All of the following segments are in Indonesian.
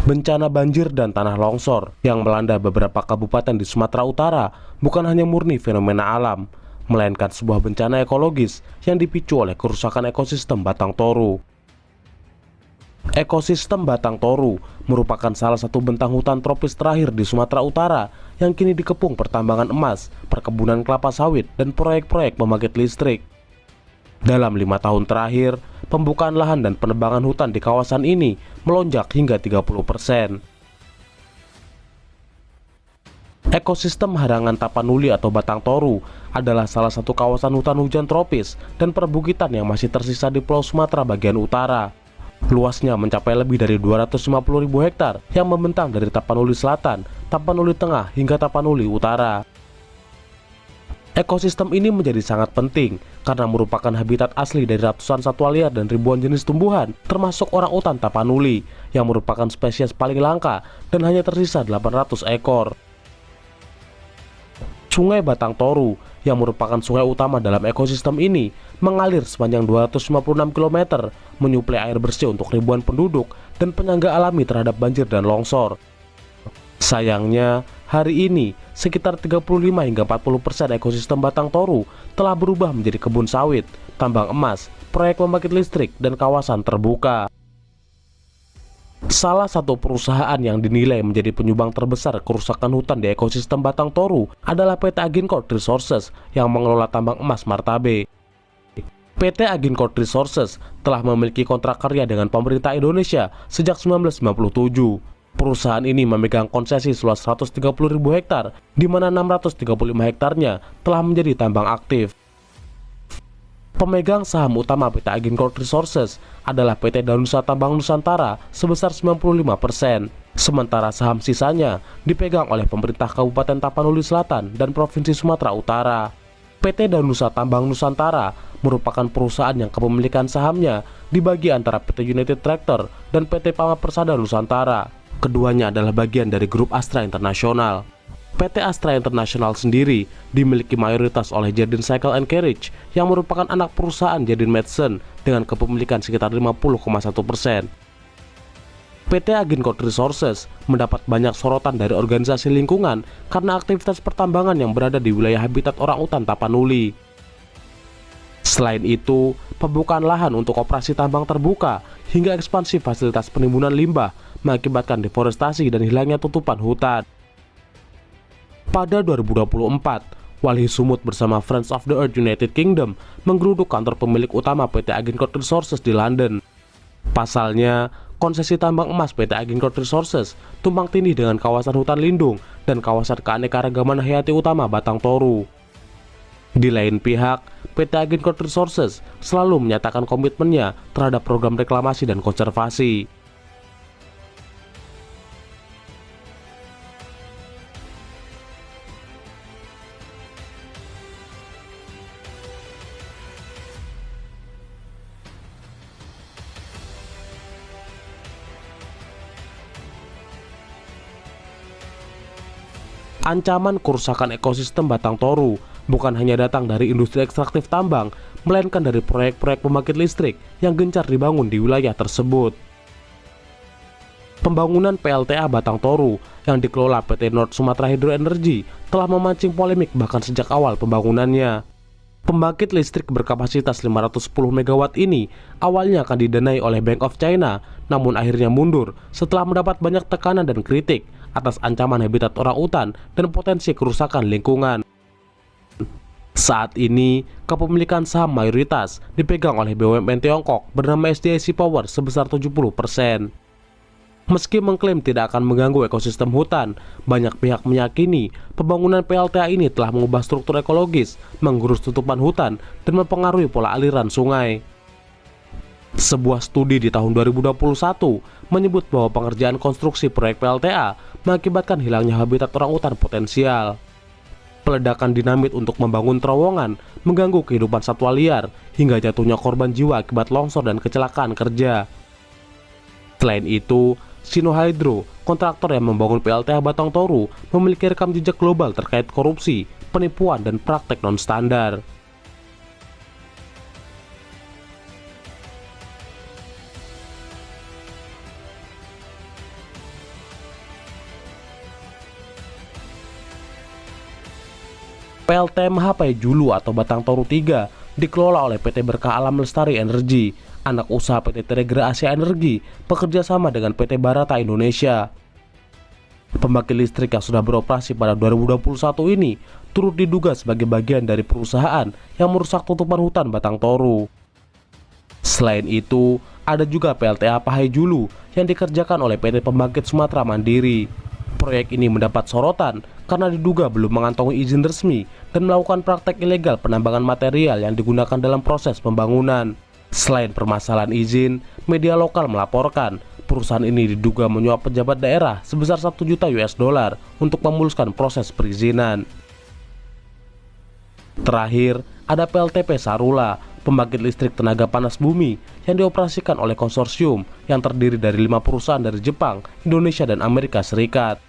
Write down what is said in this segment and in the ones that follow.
Bencana banjir dan tanah longsor yang melanda beberapa kabupaten di Sumatera Utara bukan hanya murni fenomena alam, melainkan sebuah bencana ekologis yang dipicu oleh kerusakan ekosistem Batang Toru. Ekosistem Batang Toru merupakan salah satu bentang hutan tropis terakhir di Sumatera Utara yang kini dikepung pertambangan emas, perkebunan kelapa sawit, dan proyek-proyek pembangkit listrik. Dalam 5 tahun terakhir, pembukaan lahan dan penebangan hutan di kawasan ini melonjak hingga 30%. Ekosistem harangan Tapanuli atau Batang Toru adalah salah satu kawasan hutan hujan tropis dan perbukitan yang masih tersisa di Pulau Sumatera bagian utara. Luasnya mencapai lebih dari 250.000 hektar yang membentang dari Tapanuli Selatan, Tapanuli Tengah, hingga Tapanuli Utara. Ekosistem ini menjadi sangat penting karena merupakan habitat asli dari ratusan satwa liar dan ribuan jenis tumbuhan, termasuk orangutan Tapanuli yang merupakan spesies paling langka dan hanya tersisa 800 ekor. Sungai Batang Toru yang merupakan sungai utama dalam ekosistem ini mengalir sepanjang 256 km, menyuplai air bersih untuk ribuan penduduk dan penyangga alami terhadap banjir dan longsor. Sayangnya, hari ini sekitar 35 hingga 40% ekosistem Batang Toru telah berubah menjadi kebun sawit, tambang emas, proyek pembangkit listrik, dan kawasan terbuka. Salah satu perusahaan yang dinilai menjadi penyumbang terbesar kerusakan hutan di ekosistem Batang Toru adalah PT Agincourt Resources yang mengelola tambang emas Martabe. PT Agincourt Resources telah memiliki kontrak karya dengan pemerintah Indonesia sejak 1997. Perusahaan ini memegang konsesi seluas 130.000 hektar, di mana 635 hektarnya telah menjadi tambang aktif. Pemegang saham utama PT Agincourt Resources adalah PT Danusa Tambang Nusantara sebesar 95%, sementara saham sisanya dipegang oleh pemerintah Kabupaten Tapanuli Selatan dan Provinsi Sumatera Utara. PT Danusa Tambang Nusantara merupakan perusahaan yang kepemilikan sahamnya dibagi antara PT United Tractor dan PT Pama Persada Nusantara. Keduanya adalah bagian dari grup Astra International. PT Astra International sendiri dimiliki mayoritas oleh Jardine Cycle & Carriage yang merupakan anak perusahaan Jardine Matheson dengan kepemilikan sekitar 50,1%. PT Agincourt Resources mendapat banyak sorotan dari organisasi lingkungan karena aktivitas pertambangan yang berada di wilayah habitat orangutan Tapanuli. Selain itu, pembukaan lahan untuk operasi tambang terbuka hingga ekspansi fasilitas penimbunan limbah mengakibatkan deforestasi dan hilangnya tutupan hutan. Pada 2024, Walhi Sumut bersama Friends of the Earth United Kingdom menggeruduk kantor pemilik utama PT Agincourt Resources di London. Pasalnya, konsesi tambang emas PT Agincourt Resources tumpang tindih dengan kawasan hutan lindung dan kawasan keanekaragaman hayati utama Batang Toru. Di lain pihak, PT Agincourt Resources selalu menyatakan komitmennya terhadap program reklamasi dan konservasi. Ancaman kerusakan ekosistem Batang Toru bukan hanya datang dari industri ekstraktif tambang, melainkan dari proyek-proyek pembangkit listrik yang gencar dibangun di wilayah tersebut. Pembangunan PLTA Batang Toru yang dikelola PT North Sumatra Hydro Energy telah memancing polemik bahkan sejak awal pembangunannya. Pembangkit listrik berkapasitas 510 MW ini awalnya akan didanai oleh Bank of China, namun akhirnya mundur setelah mendapat banyak tekanan dan kritik atas ancaman habitat orangutan dan potensi kerusakan lingkungan. Saat ini, kepemilikan saham mayoritas dipegang oleh BUMN Tiongkok bernama SDIC Power sebesar 70%. Meski mengklaim tidak akan mengganggu ekosistem hutan, banyak pihak meyakini pembangunan PLTA ini telah mengubah struktur ekologis, menggerus tutupan hutan, dan mempengaruhi pola aliran sungai. Sebuah studi di tahun 2021 menyebut bahwa pengerjaan konstruksi proyek PLTA mengakibatkan hilangnya habitat orangutan potensial. Peledakan dinamit untuk membangun terowongan mengganggu kehidupan satwa liar hingga jatuhnya korban jiwa akibat longsor dan kecelakaan kerja. Selain itu, Sinohydro, kontraktor yang membangun PLTA Batang Toru, memiliki rekam jejak global terkait korupsi, penipuan, dan praktek non-standar. PLTMH Pahijulu atau Batang Toru 3 dikelola oleh PT Berkah Alam Lestari Energi, anak usaha PT Tregra Asia Energi, bekerja sama dengan PT Barata Indonesia. Pembangkit listrik yang sudah beroperasi pada 2021 ini turut diduga sebagai bagian dari perusahaan yang merusak tutupan hutan Batang Toru. Selain itu, ada juga PLTA Pahijulu yang dikerjakan oleh PT Pembangkit Sumatera Mandiri. Proyek ini mendapat sorotan karena diduga belum mengantongi izin resmi dan melakukan praktek ilegal penambangan material yang digunakan dalam proses pembangunan. Selain permasalahan izin, media lokal melaporkan perusahaan ini diduga menyuap pejabat daerah sebesar 1 juta US dollar untuk memuluskan proses perizinan. Terakhir, ada PLTP Sarula, pembangkit listrik tenaga panas bumi yang dioperasikan oleh konsorsium yang terdiri dari 5 perusahaan dari Jepang, Indonesia, dan Amerika Serikat.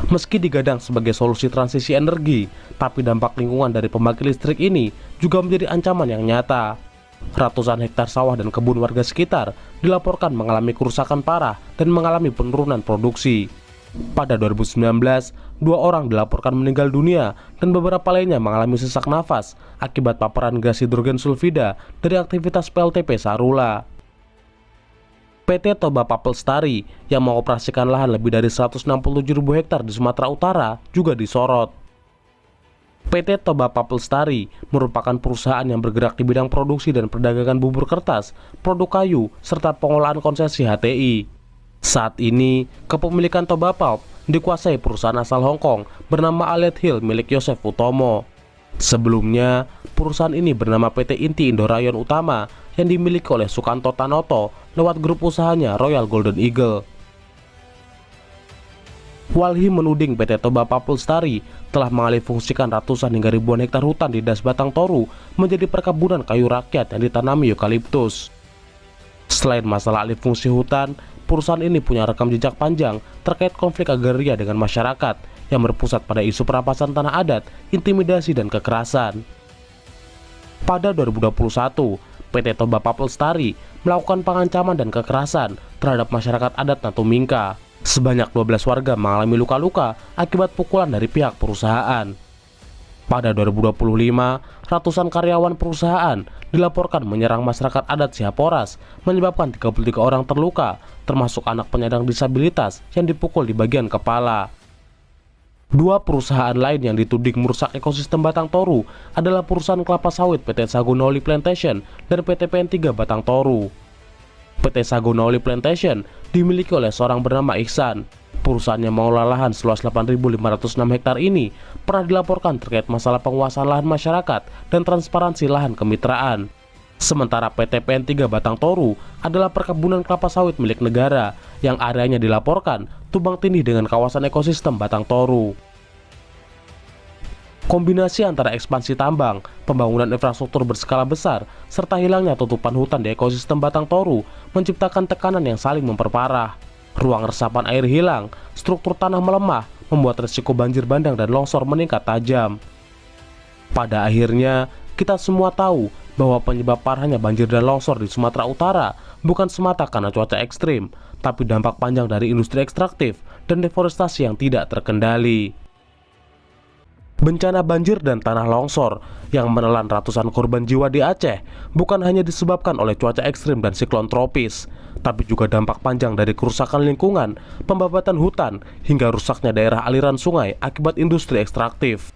Meski digadang sebagai solusi transisi energi, tapi dampak lingkungan dari pembangkit listrik ini juga menjadi ancaman yang nyata. Ratusan hektar sawah dan kebun warga sekitar dilaporkan mengalami kerusakan parah dan mengalami penurunan produksi. Pada 2019, 2 orang dilaporkan meninggal dunia dan beberapa lainnya mengalami sesak nafas akibat paparan gas hidrogen sulfida dari aktivitas PLTP Sarula. PT Toba Papelstari yang mengoperasikan lahan lebih dari 167.000 hektar di Sumatera Utara juga disorot. PT Toba Papelstari merupakan perusahaan yang bergerak di bidang produksi dan perdagangan bubur kertas, produk kayu, serta pengolahan konsesi HTI. Saat ini, kepemilikan Toba Pulp dikuasai perusahaan asal Hong Kong bernama Alet Hill milik Yosef Utomo. Sebelumnya, perusahaan ini bernama PT Inti Indorayon Utama yang dimiliki oleh Sukanto Tanoto lewat grup usahanya Royal Golden Eagle. Walhi menuding PT Toba Papelstari telah mengalihfungsikan ratusan hingga ribuan hektar hutan di Das Batang Toru menjadi perkebunan kayu rakyat yang ditanami eukaliptus. Selain masalah alihfungsi hutan, perusahaan ini punya rekam jejak panjang terkait konflik agraria dengan masyarakat yang berpusat pada isu perampasan tanah adat, intimidasi, dan kekerasan. Pada 2021, PT Toba Papelstari melakukan pengancaman dan kekerasan terhadap masyarakat adat Natumingka. Sebanyak 12 warga mengalami luka-luka akibat pukulan dari pihak perusahaan. Pada 2025, ratusan karyawan perusahaan dilaporkan menyerang masyarakat adat Sihaporas, menyebabkan 33 orang terluka, termasuk anak penyandang disabilitas yang dipukul di bagian kepala. 2 perusahaan lain yang dituding merusak ekosistem Batang Toru adalah perusahaan kelapa sawit PT Sagonauli Plantation dan PT PN3 Batang Toru. PT Sagonauli Plantation dimiliki oleh seorang bernama Ihsan. Perusahaan yang mengelola lahan seluas 8.506 hektar ini pernah dilaporkan terkait masalah penguasaan lahan masyarakat dan transparansi lahan kemitraan. Sementara PT PN3 Batang Toru adalah perkebunan kelapa sawit milik negara yang areanya dilaporkan tumbang tindih dengan kawasan ekosistem Batang Toru. Kombinasi antara ekspansi tambang, pembangunan infrastruktur berskala besar, serta hilangnya tutupan hutan di ekosistem Batang Toru menciptakan tekanan yang saling memperparah. Ruang resapan air hilang, struktur tanah melemah, membuat risiko banjir bandang dan longsor meningkat tajam. Pada akhirnya, kita semua tahu bahwa penyebab parahnya banjir dan longsor di Sumatera Utara bukan semata karena cuaca ekstrim, tapi dampak panjang dari industri ekstraktif dan deforestasi yang tidak terkendali. Bencana banjir dan tanah longsor yang menelan ratusan korban jiwa di Aceh bukan hanya disebabkan oleh cuaca ekstrim dan siklon tropis, tapi juga dampak panjang dari kerusakan lingkungan, pembabatan hutan, hingga rusaknya daerah aliran sungai akibat industri ekstraktif.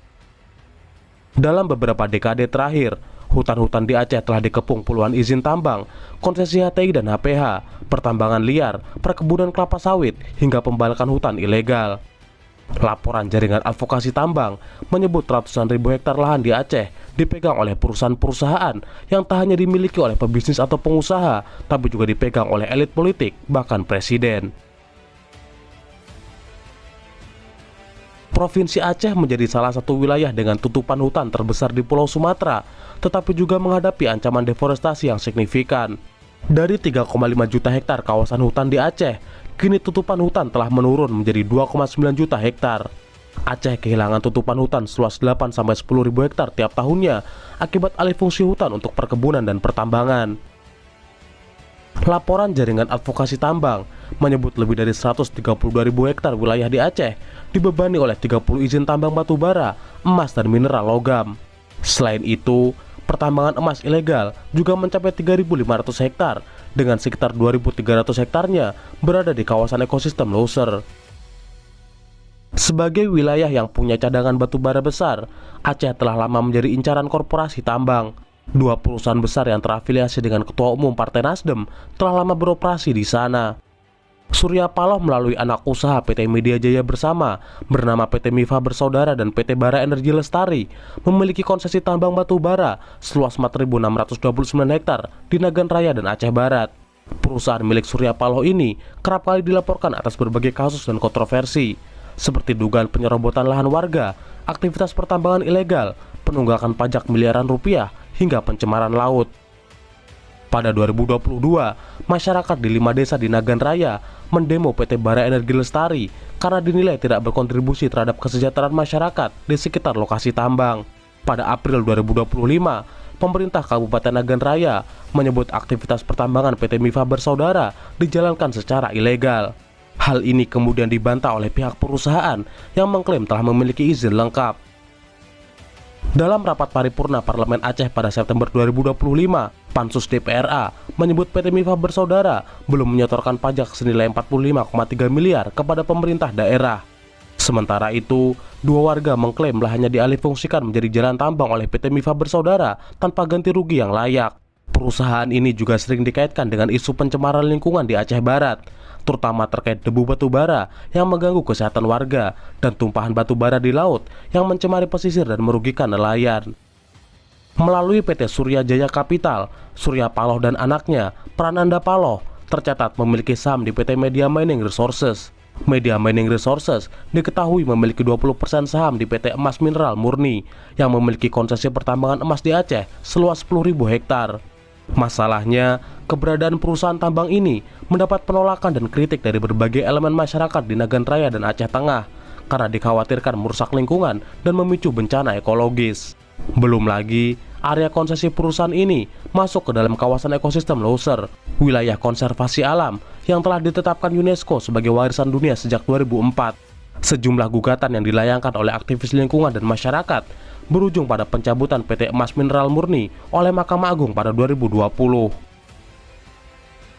Dalam beberapa dekade terakhir, hutan-hutan di Aceh telah dikepung puluhan izin tambang, konsesi HTI dan HPH, pertambangan liar, perkebunan kelapa sawit, hingga pembalakan hutan ilegal. Laporan jaringan advokasi tambang menyebut ratusan ribu hektar lahan di Aceh dipegang oleh perusahaan-perusahaan yang tak hanya dimiliki oleh pebisnis atau pengusaha, tapi juga dipegang oleh elit politik, bahkan presiden. Provinsi Aceh menjadi salah satu wilayah dengan tutupan hutan terbesar di Pulau Sumatera, tetapi juga menghadapi ancaman deforestasi yang signifikan. Dari 3,5 juta hektar kawasan hutan di Aceh, kini tutupan hutan telah menurun menjadi 2,9 juta hektar. Aceh kehilangan tutupan hutan seluas 8-10 ribu hektar tiap tahunnya akibat alih fungsi hutan untuk perkebunan dan pertambangan. Laporan jaringan advokasi tambang menyebut lebih dari 132.000 hektar wilayah di Aceh dibebani oleh 30 izin tambang batu bara, emas, dan mineral logam. Selain itu, pertambangan emas ilegal juga mencapai 3.500 hektar dengan sekitar 2.300 hektarnya berada di kawasan ekosistem Loser. Sebagai wilayah yang punya cadangan batu bara besar, Aceh telah lama menjadi incaran korporasi tambang. Dua perusahaan besar yang terafiliasi dengan Ketua Umum Partai Nasdem telah lama beroperasi di sana. Surya Paloh melalui anak usaha PT Media Jaya Bersama bernama PT Mifa Bersaudara dan PT Bara Energi Lestari memiliki konsesi tambang batu bara seluas 4.629 hektar di Nagan Raya dan Aceh Barat. Perusahaan milik Surya Paloh ini kerap kali dilaporkan atas berbagai kasus dan kontroversi, seperti dugaan penyerobotan lahan warga, aktivitas pertambangan ilegal, penunggakan pajak miliaran rupiah, hingga pencemaran laut. Pada 2022, masyarakat di 5 desa di Nagan Raya mendemo PT Bara Energi Lestari karena dinilai tidak berkontribusi terhadap kesejahteraan masyarakat di sekitar lokasi tambang. Pada April 2025, pemerintah Kabupaten Nagan Raya menyebut aktivitas pertambangan PT Mifa Bersaudara dijalankan secara ilegal. Hal ini kemudian dibantah oleh pihak perusahaan yang mengklaim telah memiliki izin lengkap. Dalam rapat paripurna Parlemen Aceh pada September 2025, Pansus DPRA menyebut PT Mifa Bersaudara belum menyetorkan pajak senilai 45,3 miliar kepada pemerintah daerah. Sementara itu, dua warga mengklaim lahannya dialihfungsikan menjadi jalan tambang oleh PT Mifa Bersaudara tanpa ganti rugi yang layak. Perusahaan ini juga sering dikaitkan dengan isu pencemaran lingkungan di Aceh Barat, terutama terkait debu batu bara yang mengganggu kesehatan warga dan tumpahan batu bara di laut yang mencemari pesisir dan merugikan nelayan. Melalui PT Surya Jaya Capital, Surya Paloh dan anaknya, Prananda Paloh, tercatat memiliki saham di PT Media Mining Resources. Media Mining Resources diketahui memiliki 20% saham di PT Emas Mineral Murni yang memiliki konsesi pertambangan emas di Aceh seluas 10.000 hektar. Masalahnya, keberadaan perusahaan tambang ini mendapat penolakan dan kritik dari berbagai elemen masyarakat di Nagan Raya dan Aceh Tengah karena dikhawatirkan merusak lingkungan dan memicu bencana ekologis. Belum lagi, area konsesi perusahaan ini masuk ke dalam kawasan ekosistem Loser, wilayah konservasi alam yang telah ditetapkan UNESCO sebagai warisan dunia sejak 2004. Sejumlah gugatan yang dilayangkan oleh aktivis lingkungan dan masyarakat berujung pada pencabutan PT Emas Mineral Murni oleh Mahkamah Agung pada 2020.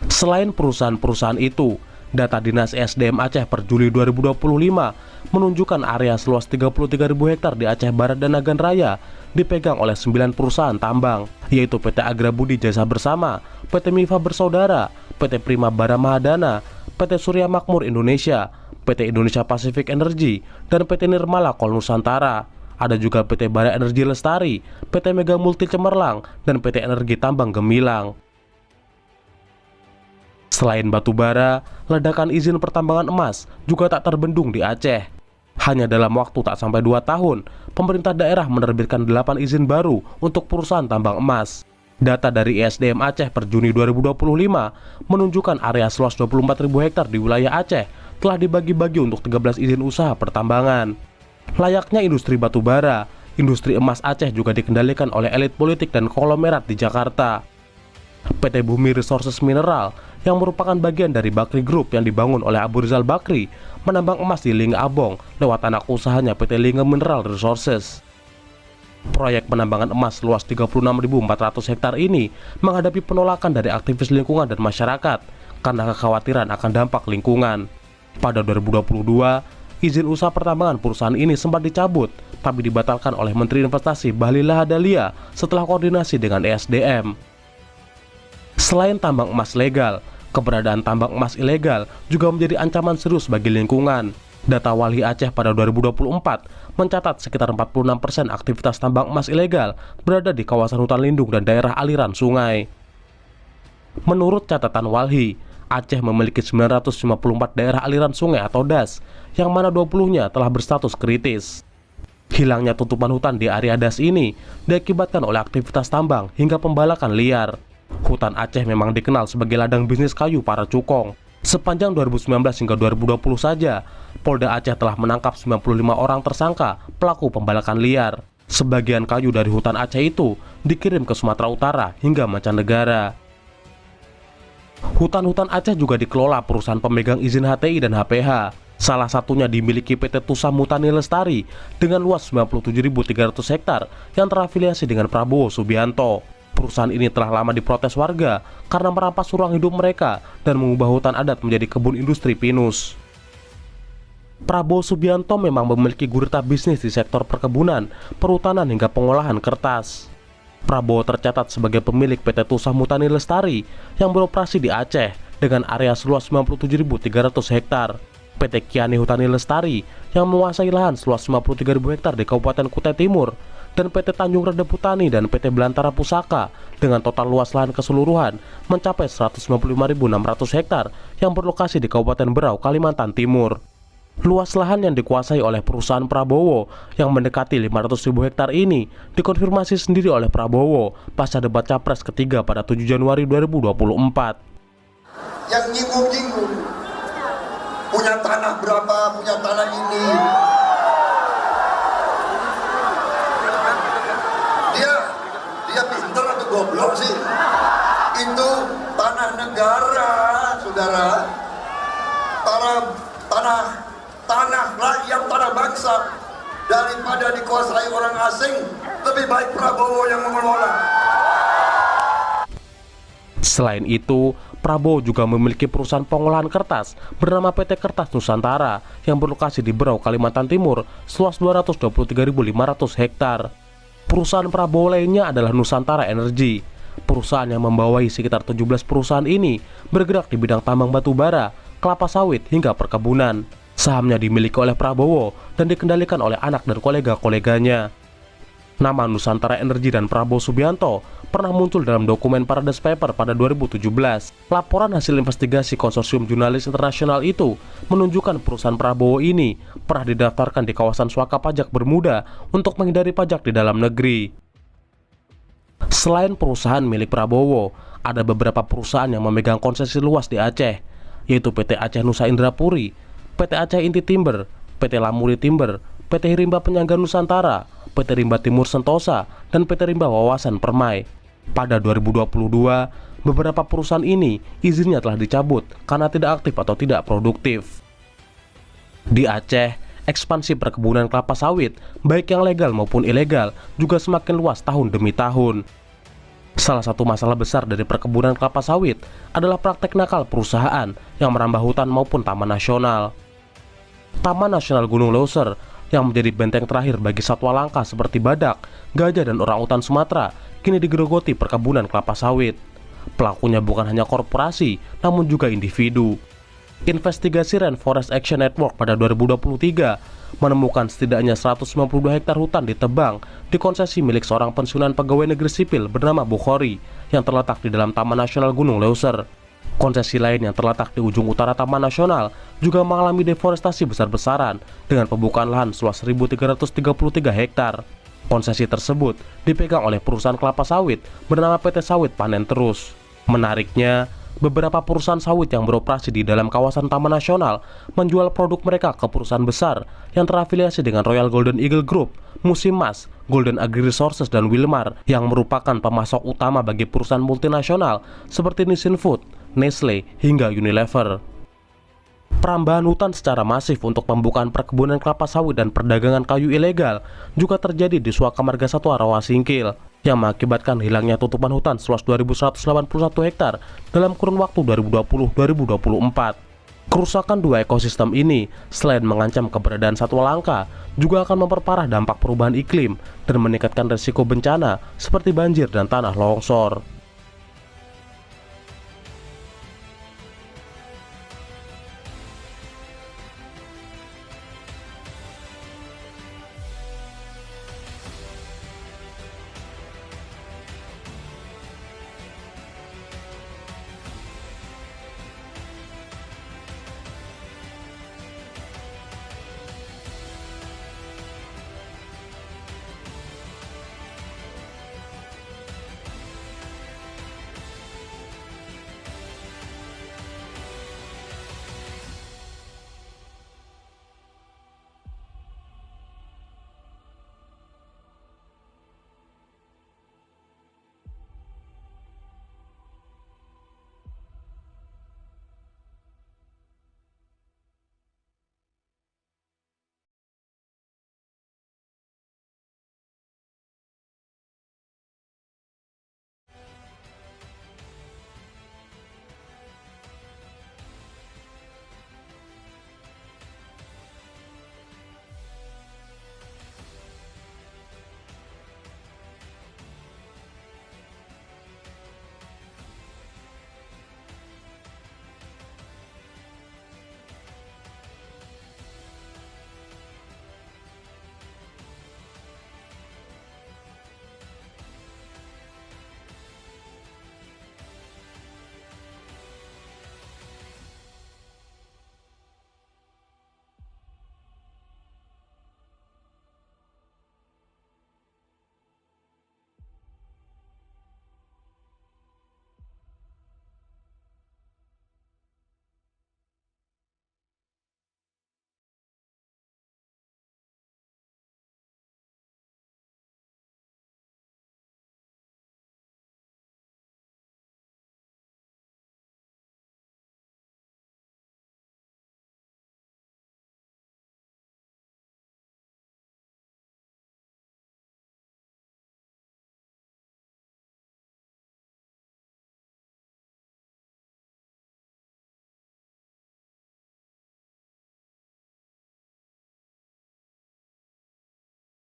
Selain perusahaan-perusahaan itu, data Dinas SDM Aceh per Juli 2025 menunjukkan area seluas 33.000 hektar di Aceh Barat dan Nagan Raya dipegang oleh 9 perusahaan tambang, yaitu PT Agra Budi Jasa Bersama, PT Mifa Bersaudara, PT Prima Bara Mahadana, PT Surya Makmur Indonesia, PT Indonesia Pacific Energy, dan PT Nirmala Coal Nusantara. Ada juga PT Bara Energi Lestari, PT Mega Multi Cemerlang, dan PT Energi Tambang Gemilang. Selain batu bara, ledakan izin pertambangan emas juga tak terbendung di Aceh. Hanya dalam waktu tak sampai 2 tahun, pemerintah daerah menerbitkan 8 izin baru untuk perusahaan tambang emas. Data dari ISDM Aceh per Juni 2025 menunjukkan area seluas 24.000 hektar di wilayah Aceh telah dibagi-bagi untuk 13 izin usaha pertambangan. Layaknya industri batu bara, industri emas Aceh juga dikendalikan oleh elit politik dan konglomerat di Jakarta. PT Bumi Resources Mineral yang merupakan bagian dari Bakri Group yang dibangun oleh Abu Rizal Bakri menambang emas di Linga Abong lewat anak usahanya PT Linga Mineral Resources. Proyek penambangan emas seluas 36.400 hektar ini menghadapi penolakan dari aktivis lingkungan dan masyarakat karena kekhawatiran akan dampak lingkungan. Pada 2022, izin usaha pertambangan perusahaan ini sempat dicabut, tapi dibatalkan oleh Menteri Investasi Bahlil Lahadalia setelah koordinasi dengan ESDM. Selain tambang emas legal, keberadaan tambang emas ilegal juga menjadi ancaman serius bagi lingkungan. Data Walhi Aceh pada 2024 mencatat sekitar 46% aktivitas tambang emas ilegal berada di kawasan hutan lindung dan daerah aliran sungai. Menurut catatan Walhi, Aceh memiliki 954 daerah aliran sungai atau DAS, yang mana 20-nya telah berstatus kritis. Hilangnya tutupan hutan di area DAS ini diakibatkan oleh aktivitas tambang hingga pembalakan liar. Hutan Aceh memang dikenal sebagai ladang bisnis kayu para cukong. Sepanjang 2019 hingga 2020 saja, Polda Aceh telah menangkap 95 orang tersangka pelaku pembalakan liar. Sebagian kayu dari hutan Aceh itu dikirim ke Sumatera Utara hingga mancanegara. Hutan-hutan Aceh juga dikelola perusahaan pemegang izin HTI dan HPH. Salah satunya dimiliki PT Tusam Mutani Lestari dengan luas 97.300 hektar yang terafiliasi dengan Prabowo Subianto. Perusahaan ini telah lama diprotes warga karena merampas ruang hidup mereka dan mengubah hutan adat menjadi kebun industri pinus. Prabowo Subianto memang memiliki gurita bisnis di sektor perkebunan, perhutanan hingga pengolahan kertas. Prabowo tercatat sebagai pemilik PT Tusam Mutani Lestari yang beroperasi di Aceh dengan area seluas 97.300 hektar. PT Kiani Hutani Lestari yang menguasai lahan seluas 53.000 hektar di Kabupaten Kutai Timur, dan PT Tanjung Redep Hutani dan PT Belantara Pusaka dengan total luas lahan keseluruhan mencapai 155.600 hektar yang berlokasi di Kabupaten Berau, Kalimantan Timur. Luas lahan yang dikuasai oleh perusahaan Prabowo yang mendekati 500.000 hektar ini dikonfirmasi sendiri oleh Prabowo pasca debat Capres ketiga pada 7 Januari 2024. Yang nyinggung-nyinggung, punya tanah berapa, punya tanah ini. Dia pintar atau goblok sih? Itu tanah negara, saudara. Tanah rakyat, tanah bangsa. Daripada dikuasai orang asing, lebih baik Prabowo yang mengelola. Selain itu, Prabowo juga memiliki perusahaan pengolahan kertas bernama PT Kertas Nusantara yang berlokasi di Berau, Kalimantan Timur, seluas 223.500 hektar. Perusahaan Prabowo lainnya adalah Nusantara Energi. Perusahaan yang membawahi sekitar 17 perusahaan ini bergerak di bidang tambang batu bara, kelapa sawit, hingga perkebunan. Sahamnya dimiliki oleh Prabowo dan dikendalikan oleh anak dan kolega-koleganya. Nama Nusantara Energi dan Prabowo Subianto pernah muncul dalam dokumen Paradise Paper pada 2017. Laporan hasil investigasi konsorsium jurnalis internasional itu menunjukkan perusahaan Prabowo ini pernah didaftarkan di kawasan suaka pajak Bermuda untuk menghindari pajak di dalam negeri. Selain perusahaan milik Prabowo, ada beberapa perusahaan yang memegang konsesi luas di Aceh, yaitu PT Aceh Nusa Indrapuri, PT Aceh Inti Timber, PT Lamuri Timber, PT Rimba Penyangga Nusantara, PT Rimba Timur Sentosa, dan PT Rimba Wawasan Permai. Pada 2022, beberapa perusahaan ini izinnya telah dicabut karena tidak aktif atau tidak produktif. Di Aceh, ekspansi perkebunan kelapa sawit, baik yang legal maupun ilegal, juga semakin luas tahun demi tahun. Salah satu masalah besar dari perkebunan kelapa sawit adalah praktek nakal perusahaan yang merambah hutan maupun taman nasional. Taman Nasional Gunung Leuser yang menjadi benteng terakhir bagi satwa langka seperti badak, gajah, dan orangutan Sumatera kini digerogoti perkebunan kelapa sawit. Pelakunya bukan hanya korporasi, namun juga individu. Investigasi Rainforest Action Network pada 2023 menemukan setidaknya 192 hektar hutan ditebang di konsesi milik seorang pensiunan pegawai negeri sipil bernama Bukhari yang terletak di dalam Taman Nasional Gunung Leuser. Konsesi lain yang terletak di ujung utara Taman Nasional juga mengalami deforestasi besar-besaran dengan pembukaan lahan seluas 1.333 hektar. Konsesi tersebut dipegang oleh perusahaan kelapa sawit bernama PT Sawit Panen Terus. Menariknya, beberapa perusahaan sawit yang beroperasi di dalam kawasan Taman Nasional menjual produk mereka ke perusahaan besar yang terafiliasi dengan Royal Golden Eagle Group, Musimas, Golden Agri Resources, dan Wilmar yang merupakan pemasok utama bagi perusahaan multinasional seperti Nissin Food, Nestle, hingga Unilever. Perambahan hutan secara masif untuk pembukaan perkebunan kelapa sawit dan perdagangan kayu ilegal juga terjadi di Suaka Marga Satwa Rawasingkil yang mengakibatkan hilangnya tutupan hutan seluas 2.181 hektar dalam kurun waktu 2020-2024. Kerusakan dua ekosistem ini selain mengancam keberadaan satwa langka juga akan memperparah dampak perubahan iklim dan meningkatkan risiko bencana seperti banjir dan tanah longsor.